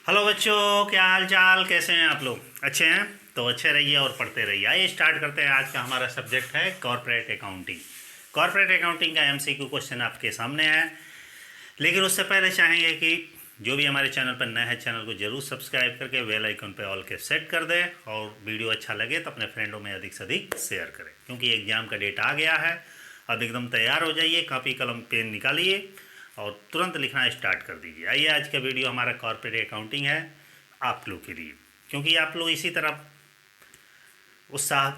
Hello बच्चों, क्या हाल चाल, कैसे हैं आप लोग? अच्छे हैं तो अच्छे रहिए और पढ़ते रहिए। आइए स्टार्ट करते हैं। आज का हमारा सब्जेक्ट है कॉर्पोरेट अकाउंटिंग। कॉर्पोरेट अकाउंटिंग का एमसीक्यू क्वेश्चन आपके सामने है, लेकिन उससे पहले चाहेंगे कि जो भी हमारे चैनल पर नया है चैनल को जरूर सब्सक्राइब करके बेल आइकन पर ऑल के सेट कर दें और वीडियो अच्छा लगे तो अपने फ्रेंडों में अधिक से अधिक शेयर करें, क्योंकि एग्जाम का डेट आ गया है। अब एकदम तैयार हो जाइए, कॉपी कलम पेन निकालिए और तुरंत लिखना स्टार्ट कर दीजिए। आइए, आज का वीडियो हमारा कॉर्पोरेट अकाउंटिंग है आप लोग के लिए, क्योंकि आप लोग इसी तरह उत्साह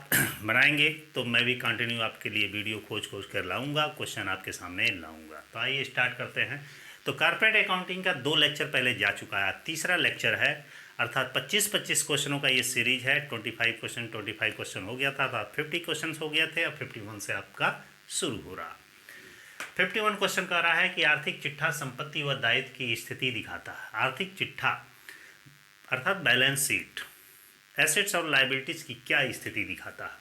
बनाएंगे तो मैं भी कंटिन्यू आपके लिए वीडियो खोज खोज कर लाऊंगा, क्वेश्चन आपके सामने लाऊंगा। तो आइए स्टार्ट करते हैं। तो कॉर्पोरेट अकाउंटिंग का 2 लेक्चर पहले जा चुका है, तीसरा लेक्चर है, अर्थात 25-25 क्वेश्चनों का ये सीरीज है। 25 क्वेश्चन हो गया था, तो 50 क्वेश्चन हो गए थे। अब 51 से आपका शुरू हो रहा। 51 क्वेश्चन कह रहा है कि आर्थिक चिट्ठा संपत्ति व दायित्व की स्थिति दिखाता है। आर्थिक चिट्ठा अर्थात बैलेंस शीट एसेट्स और लायबिलिटीज की क्या स्थिति दिखाता है?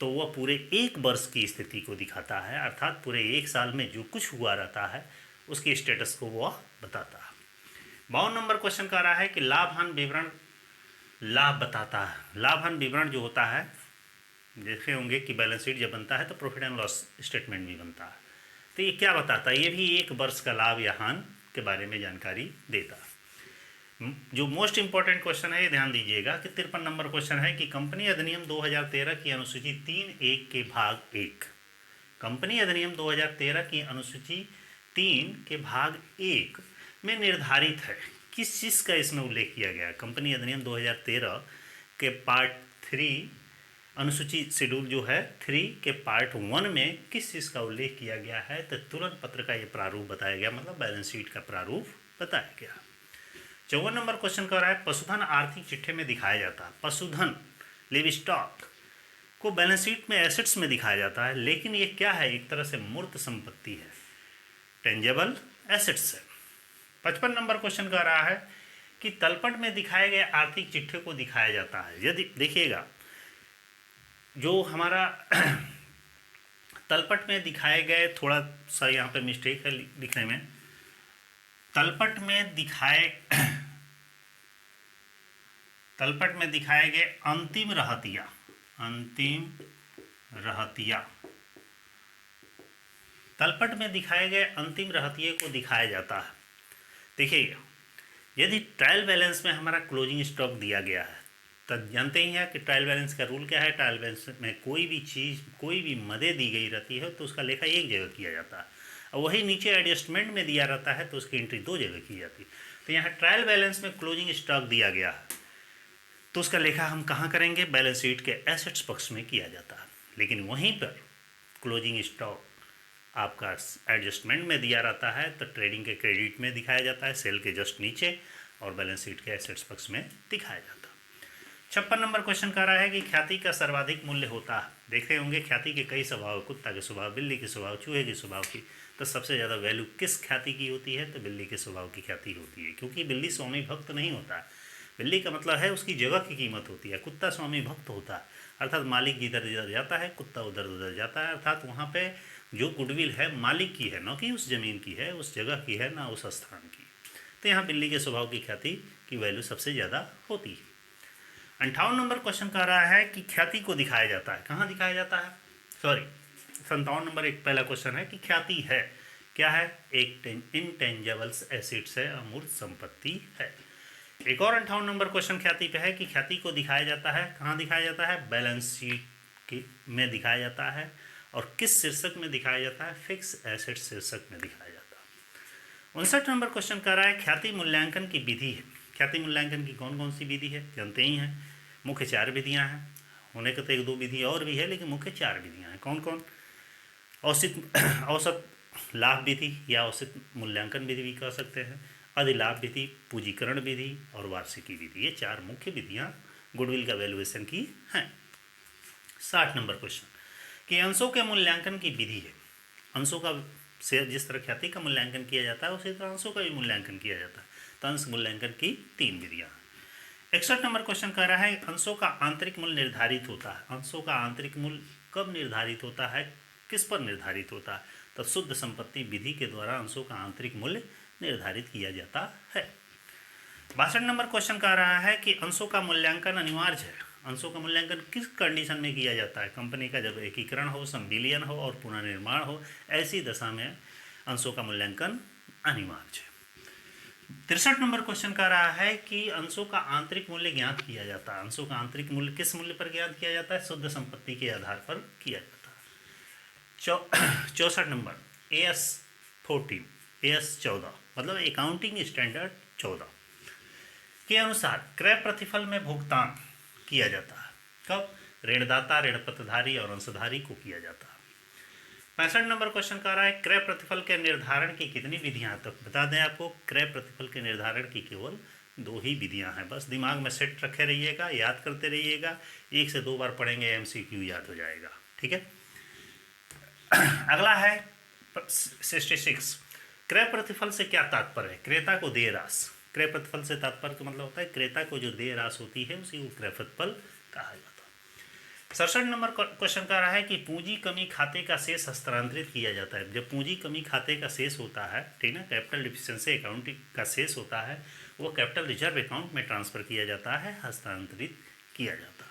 तो वह पूरे एक वर्ष की स्थिति को दिखाता है, अर्थात पूरे एक साल में जो कुछ हुआ रहता है उसकी स्टेटस को वह बताता है। 52 नंबर क्वेश्चन कह रहा है कि लाभ हानि विवरण लाभ बताता है। लाभ हानि विवरण जो होता है, देखे होंगे कि बैलेंस शीट जब बनता है तो प्रॉफिट एंड लॉस स्टेटमेंट भी बनता है। तो ये क्या बताता है? ये भी एक वर्ष का लाभ या हानि के बारे में जानकारी देता है। जो मोस्ट इंपॉर्टेंट क्वेश्चन है, ये ध्यान दीजिएगा कि 53 नंबर क्वेश्चन है कि कंपनी अधिनियम 2013 की अनुसूची 3(1) के भाग 1, कंपनी अधिनियम 2013 की अनुसूची 3 के भाग 1 में निर्धारित है। किस चीज़ का इसमें उल्लेख किया गया है? कंपनी अधिनियम 2013 के पार्ट 3 अनुसूची शेड्यूल जो है 3 के पार्ट 1 में किस चीज़ का उल्लेख किया गया है? तो तुरंत पत्र का ये प्रारूप बताया गया, मतलब बैलेंस शीट का प्रारूप बताया गया। 54 नंबर क्वेश्चन कह रहा है पशुधन आर्थिक चिट्ठे में दिखाया जाता है। पशुधन लिव स्टॉक को बैलेंस शीट में एसेट्स में दिखाया जाता है, लेकिन ये क्या है? एक तरह से मूर्त संपत्ति है, टेंजेबल एसेट्स है। 55 नंबर क्वेश्चन कह रहा है कि तलपट में दिखाए गए आर्थिक चिट्ठे को दिखाया जाता है। यदि देखिएगा, जो हमारा तलपट में दिखाए गए, थोड़ा सा यहाँ पे मिस्टेक है लिखने में। तलपट में दिखाए तलपट में दिखाए गए अंतिम रहतिया तलपट में दिखाए गए अंतिम रहतिये को दिखाया जाता है। देखिएगा, यदि ट्रायल बैलेंस में हमारा क्लोजिंग स्टॉक दिया गया है, तो जानते ही हैं कि ट्रायल बैलेंस का रूल क्या है। ट्रायल बैलेंस में कोई भी चीज़, कोई भी मदे दी गई रहती है तो उसका लेखा एक जगह किया जाता है, और वही नीचे एडजस्टमेंट में दिया रहता है तो उसकी एंट्री 2 जगह की जाती है। तो यहाँ ट्रायल बैलेंस में क्लोजिंग स्टॉक दिया गया है तो उसका लेखा हम कहाँ करेंगे? बैलेंस शीट के एसेट्स पक्ष में किया जाता है। लेकिन वहीं पर क्लोजिंग स्टॉक आपका एडजस्टमेंट में दिया रहता है तो ट्रेडिंग के क्रेडिट में दिखाया जाता है, सेल के जस्ट नीचे, और बैलेंस शीट के एसेट्स पक्ष में दिखाया जाता है। 56 नंबर क्वेश्चन कह रहा है कि ख्याति का सर्वाधिक मूल्य होता है। देखे होंगे ख्याति के कई स्वभाव, कुत्ता के स्वभाव, बिल्ली के स्वभाव, चूहे के स्वभाव की। तो सबसे ज़्यादा वैल्यू किस ख्याति की होती है? तो बिल्ली के स्वभाव की ख्याति होती है, क्योंकि बिल्ली स्वामी भक्त नहीं होता है। बिल्ली का मतलब है उसकी जगह की कीमत होती है। कुत्ता स्वामी भक्त होता है, अर्थात मालिक जिधर जिधर जाता है कुत्ता उधर उधर जाता है, अर्थात वहाँ पे जो गुडविल है मालिक की है, न कि उस ज़मीन की है, उस जगह की है, ना उस स्थान की। तो यहाँ बिल्ली के स्वभाव की ख्याति की वैल्यू सबसे ज़्यादा होती है। 58 नंबर क्वेश्चन कह रहा है कि ख्याति को दिखाया जाता है। कहाँ दिखाया जाता है? सॉरी, 57 नंबर एक पहला क्वेश्चन है कि ख्याति है क्या है? एक इनटेंजेबल्स एसेट्स है, अमूर्त संपत्ति है। एक और 58 नंबर क्वेश्चन ख्याति पे है कि ख्याति को दिखाया जाता है। कहाँ दिखाया जाता है? बैलेंस शीट की में दिखाया जाता है। और किस शीर्षक में दिखाया जाता है? फिक्स एसेट शीर्षक में दिखाया जाता है। 59 नंबर क्वेश्चन कर रहा है ख्याति मूल्यांकन की विधि है। ख्याति मूल्यांकन की कौन कौन सी विधि है? जानते ही हैं, मुख्य 4 विधियाँ हैं। होने के तो 1-2 विधि और भी है, लेकिन मुख्य 4 विधियाँ हैं। कौन कौन? औसत लाभ विधि या औसत मूल्यांकन विधि भी कह सकते हैं, अधिलाभ विधि, पूंजीकरण विधि और वार्षिकी विधि। ये 4 मुख्य विधियाँ गुडविल का वैल्यूएशन की हैं। 60 नंबर क्वेश्चन कि अंशों के मूल्यांकन की विधि है। अंशों का से जिस तरह ख्याति का मूल्यांकन किया जाता है उसी तरह अंशों का भी मूल्यांकन किया जाता है। तो अंश मूल्यांकन की 3 विधियाँ। 61 नंबर क्वेश्चन कह रहा है अंशों का आंतरिक मूल्य निर्धारित होता है। अंशों का आंतरिक मूल्य कब निर्धारित होता है, किस पर निर्धारित होता है? तो शुद्ध संपत्ति विधि के द्वारा अंशों का आंतरिक मूल्य निर्धारित किया जाता है। 62 नंबर क्वेश्चन का रहा है कि अंशों का मूल्यांकन अनिवार्य है। अंशों का मूल्यांकन किस कंडीशन में किया जाता है? कंपनी का जब एकीकरण हो, संविलियन हो और पुनर्निर्माण हो, ऐसी दशा में अंशों का मूल्यांकन अनिवार्य है। 63 नंबर क्वेश्चन का रहा है कि अंशों का आंतरिक मूल्य ज्ञात किया जाता है। अंशों का आंतरिक मूल्य किस मूल्य पर ज्ञात किया जाता है? शुद्ध संपत्ति के आधार पर किया जाता है। 64 नंबर AS14 मतलब अकाउंटिंग स्टैंडर्ड 14 के अनुसार क्रय प्रतिफल में भुगतान किया जाता है। कब? ऋणदाता, ऋण पत्रधारी और अंशधारी को किया जाता है। 65 नंबर क्वेश्चन का रहा है क्रय प्रतिफल के निर्धारण की कितनी विधियां? तो बता दें आपको, क्रय प्रतिफल के निर्धारण की केवल 2 ही विधियां हैं। बस दिमाग में सेट रखे रहिएगा, याद करते रहिएगा, 1 से 2 बार पढ़ेंगे MCQ याद हो जाएगा। ठीक है। अगला है 66, क्रय प्रतिफल से क्या तात्पर्य है? क्रेता को देय राशि। क्रय प्रतिफल से तात्पर्य का मतलब होता है क्रेता को जो देय राशि होती है उसी को क्रय प्रतिफल कहा जाता है। 67 नंबर क्वेश्चन का रहा है कि पूंजी कमी खाते का शेष हस्तांतरित किया जाता है। जब पूंजी कमी खाते का शेष होता है, ठीक ना, कैपिटल डिफिशिएंसी अकाउंट का शेष होता है, वो कैपिटल रिजर्व अकाउंट में ट्रांसफर किया जाता है, हस्तांतरित किया जाता है।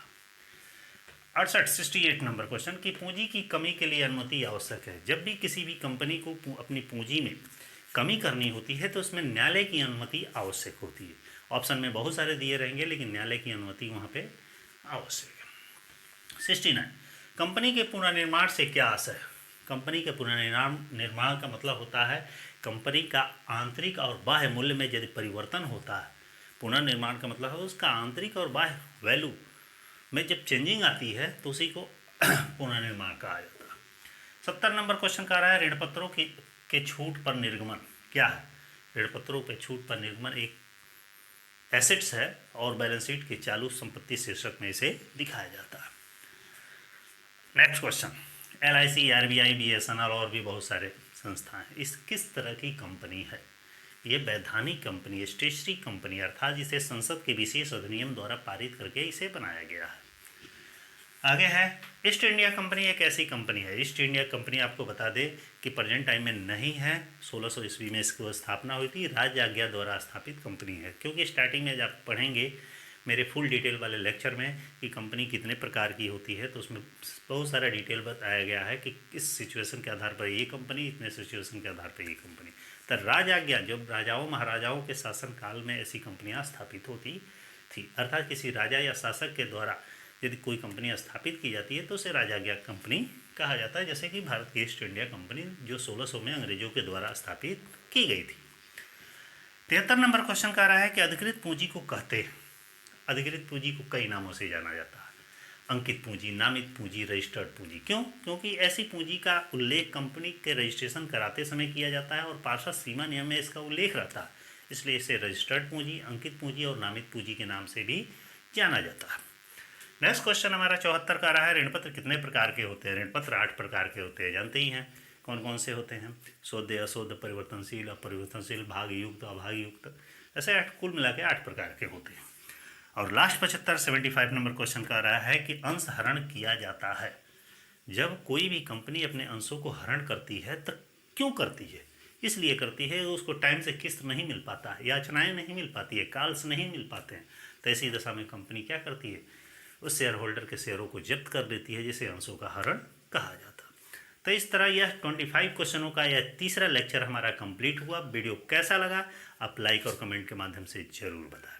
68 नंबर क्वेश्चन की पूंजी की कमी के लिए अनुमति आवश्यक है। जब भी किसी भी कंपनी को अपनी पूंजी में कमी करनी होती है तो उसमें न्यायालय की अनुमति आवश्यक होती है। ऑप्शन में बहुत सारे दिए रहेंगे लेकिन न्यायालय की अनुमति वहाँ पे आवश्यक है। 69, कंपनी के पुनर्निर्माण से क्या आशय है? कंपनी के पुनर्निर्माण का मतलब होता है कंपनी का आंतरिक और बाह्य मूल्य में यदि परिवर्तन होता है। पुनर्निर्माण का मतलब है उसका आंतरिक और बाह्य वैल्यू में जब चेंजिंग आती है तो उसी को पुनर्निर्माण कहा जाता है। 70 नंबर क्वेश्चन का रहा है ऋण पत्रों के छूट पर निर्गमन क्या है? ऋण पत्रों पे छूट पर निर्गमन एक एसेट्स है और बैलेंस शीट के चालू संपत्ति शीर्षक में इसे दिखाया जाता है। Next question, LIC, RBI, BSNL और भी बहुत सारे संस्थाएं, इस किस तरह की कंपनी है? ये वैधानिक कंपनी, स्टेशनरी कंपनी, अर्थात जिसे संसद के विशेष अधिनियम द्वारा पारित करके इसे बनाया गया है। आगे है ईस्ट इंडिया कंपनी एक ऐसी कंपनी है। ईस्ट इंडिया कंपनी आपको बता दे कि प्रेजेंट टाइम में नहीं है, 1600 ईस्वी में इसकी स्थापना हुई थी, राज आज्ञा द्वारा स्थापित कंपनी है। क्योंकि स्टार्टिंग में जब पढ़ेंगे मेरे फुल डिटेल वाले लेक्चर में कि कंपनी कितने प्रकार की होती है तो उसमें बहुत सारा डिटेल बताया गया है कि किस सिचुएशन के आधार पर ये कंपनी, इतने सिचुएशन के आधार पर ये कंपनी। तो राज आज्ञा जब राजाओं महाराजाओं के शासन काल में ऐसी कंपनियाँ स्थापित होती थी, अर्थात किसी राजा या शासक के द्वारा यदि कोई कंपनी स्थापित की जाती है तो उसे राजाज्ञा कंपनी कहा जाता है। जैसे कि भारत की ईस्ट इंडिया कंपनी जो 1600 में अंग्रेजों के द्वारा स्थापित की गई थी। 73 नंबर क्वेश्चन का रहा है कि अधिकृत पूंजी को कहते हैं। अधिकृत पूंजी को कई नामों से जाना जाता है, अंकित पूंजी, नामित पूंजी, रजिस्टर्ड पूंजी। क्यों? क्योंकि ऐसी पूंजी का उल्लेख कंपनी के रजिस्ट्रेशन कराते समय किया जाता है और पार्षद सीमा नियम में इसका उल्लेख रहता है, इसलिए इसे रजिस्टर्ड पूंजी, अंकित पूंजी और नामित पूंजी के नाम से भी जाना जाता है। नेक्स्ट क्वेश्चन हमारा 74 का रहा है ऋणपत्र कितने प्रकार के होते हैं? ऋणपत्र 8 प्रकार के होते हैं, जानते ही हैं कौन कौन से होते हैं? शुद्ध, अशुद्ध, परिवर्तनशील, अपरिवर्तनशील, भागयुक्त, अभागयुक्त, ऐसे 8 कुल मिला के 8 प्रकार के होते हैं। और लास्ट 75 नंबर क्वेश्चन का रहा है कि अंश हरण किया जाता है। जब कोई भी कंपनी अपने अंशों को हरण करती है तो क्यों करती है? इसलिए करती है उसको टाइम से किस्त नहीं मिल पाता है, याचनाएँ नहीं मिल पाती है, कॉल्स नहीं मिल पाते हैं, तो ऐसी दशा में कंपनी क्या करती है? उस शेयर होल्डर के शेयरों को जब्त कर देती है, जिसे अंशों का हरण कहा जाता है। तो इस तरह यह 25 क्वेश्चनों का यह तीसरा लेक्चर हमारा कंप्लीट हुआ। वीडियो कैसा लगा आप लाइक और कमेंट के माध्यम से ज़रूर बताएं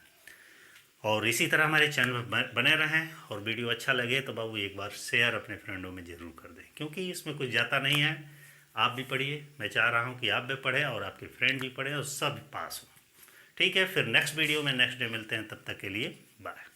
और इसी तरह हमारे चैनल पर बने रहें। और वीडियो अच्छा लगे तो बाबू एक बार शेयर अपने फ्रेंडों में ज़रूर कर दें, क्योंकि इसमें कुछ जाता नहीं है। आप भी पढ़िए, मैं चाह रहा हूँ कि आप भी पढ़ें और आपके फ्रेंड भी पढ़ें और सब पास हो। ठीक है, फिर नेक्स्ट वीडियो में नेक्स्ट डे मिलते हैं, तब तक के लिए बाय।